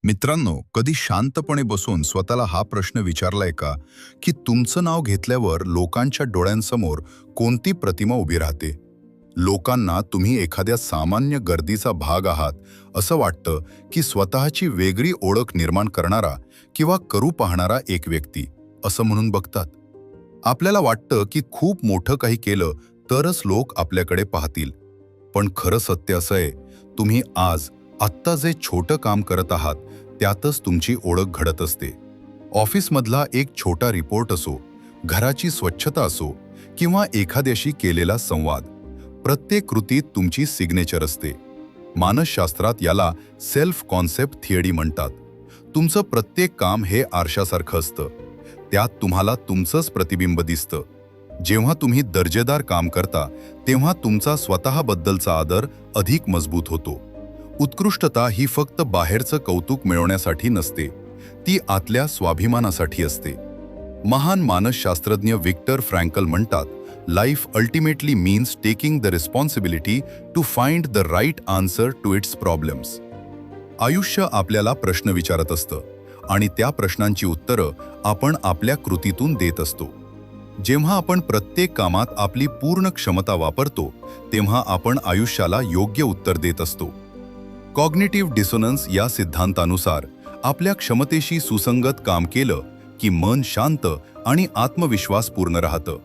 मित्रांनो, कधी शांतपणे बसून स्वतःला हा प्रश्न विचारलाय का की तुमचं नाव घेतल्यावर लोकांच्या डोळ्यांसमोर कोणती प्रतिमा उभी राहते? लोकांना तुम्ही एखाद्या सामान्य गर्दीचा भाग आहात असं वाटतं की स्वतःची वेगळी ओळख निर्माण करणारा किंवा करू पाहणारा एक व्यक्ती असं म्हणून बघतात. आपल्याला वाटतं की खूप मोठं काही केलं तरच लोक आपल्याकडे पाहतील. पण खरं सत्य असं आहे, तुम्ही आत्ता जे छोटं काम करत आहात त्यातच तुमची ओळख घडत असते. ऑफिसमधला एक छोटा रिपोर्ट असो, घराची स्वच्छता असो किंवा एखाद्याशी केलेला संवाद, प्रत्येक कृतीत तुमची सिग्नेचर असते. मानसशास्त्रात याला सेल्फ कॉन्सेप्ट थिअरी म्हणतात. तुमचं प्रत्येक काम हे आरशासारखं असतं. त्यात तुम्हाला तुमचंच प्रतिबिंब दिसतं. जेव्हा तुम्ही दर्जेदार काम करता तेव्हा तुमचा स्वतःबद्दलचा आदर अधिक मजबूत होतो. उत्कृष्टता ही फक्त बाहेरचं कौतुक मिळवण्यासाठी नसते, ती आतल्या स्वाभिमानासाठी असते. महान मानसशास्त्रज्ञ विक्टर फ्रँकल म्हणतात, life ultimately means taking the responsibility to find the right answer to its problems. आयुष्य आपल्याला प्रश्न विचारत असतं आणि त्या प्रश्नांची उत्तरं आपण आपल्या कृतीतून देत असतो. जेव्हा आपण प्रत्येक कामात आपली पूर्ण क्षमता वापरतो तेव्हा आपण आयुष्याला योग्य उत्तर देत असतो. कॉग्निटिव्ह डिसोनन्स या सिद्धांतानुसार आपल्या क्षमतेशी सुसंगत काम केलं की मन शांत आणि आत्मविश्वासपूर्ण राहतं.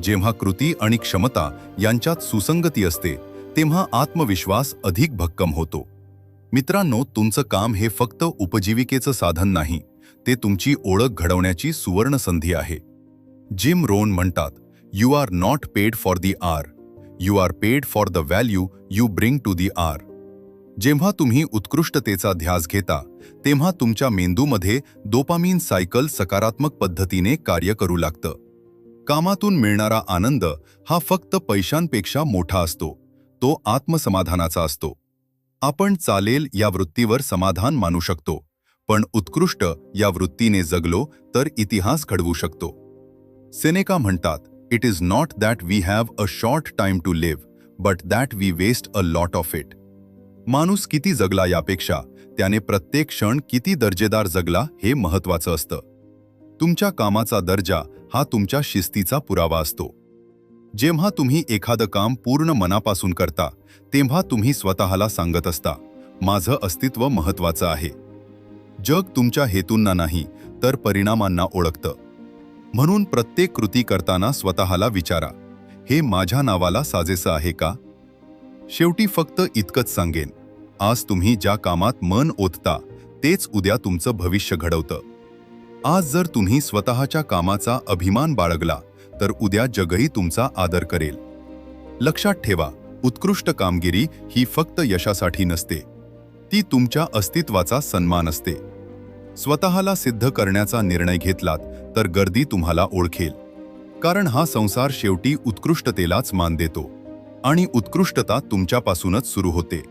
जेव्हा कृती आणि क्षमता यांच्यात सुसंगती असते तेव्हा आत्मविश्वास अधिक भक्कम होतो. मित्रांनो, तुमचं काम हे फक्त उपजीविकेचं साधन नाही, ते तुमची ओळख घडवण्याची सुवर्ण संधी आहे. जिम रोहन म्हणतात, you are not paid for the hour, you are paid for the value you bring to the hour. जेव्हा तुम्ही उत्कृष्टतेचा ध्यास घेता तेव्हा तुमच्या मेंदूमध्ये डोपामिन सायकल सकारात्मक पद्धतीने कार्य करू लागतं. कामातून मिळणारा आनंद हा फक्त पैशांपेक्षा मोठा असतो, तो आत्मसमाधानाचा असतो. आपण चालेल या वृत्तीवर समाधान मानू शकतो, पण उत्कृष्ट या वृत्तीने जगलो तर इतिहास घडवू शकतो. सेनेका म्हणतात, it is not that we have a short time to live, but that we waste a lot of it. माणूस किती जगला यापेक्षा त्याने प्रत्येक क्षण किती दर्जेदार जगला हे महत्त्वाचं असतं. तुमच्या कामाचा दर्जा हा तुमच्या शिस्तीचा पुरावा असतो. जेव्हा तुम्ही एखादं काम पूर्ण मनापासून करता तेव्हा तुम्ही स्वतःला सांगत असता, माझं अस्तित्व महत्त्वाचं आहे. जग तुमच्या हेतूंना नाही तर परिणामांना ओळखतं. म्हणून प्रत्येक कृती करताना स्वतःला विचारा, हे माझ्या नावाला साजेसं आहे का? शेवटी फक्त इतकंच सांगेन, आज तुम्ही ज्या कामात मन ओतता तेच उद्या तुमचं भविष्य घडवतं. आज जर तुम्ही स्वतःच्या कामाचा अभिमान बाळगला तर उद्या जगही तुमचा आदर करेल. लक्षात ठेवा, उत्कृष्ट कामगिरी ही फक्त यशासाठी नसते, ती तुमच्या अस्तित्वाचा सन्मान असते. स्वतःला सिद्ध करण्याचा निर्णय घेतलात तर गर्दी तुम्हाला ओळखेल. कारण हा संसार शेवटी उत्कृष्टतेलाच मान देतो आणि उत्कृष्टता तुमच्यापासूनच सुरू होते.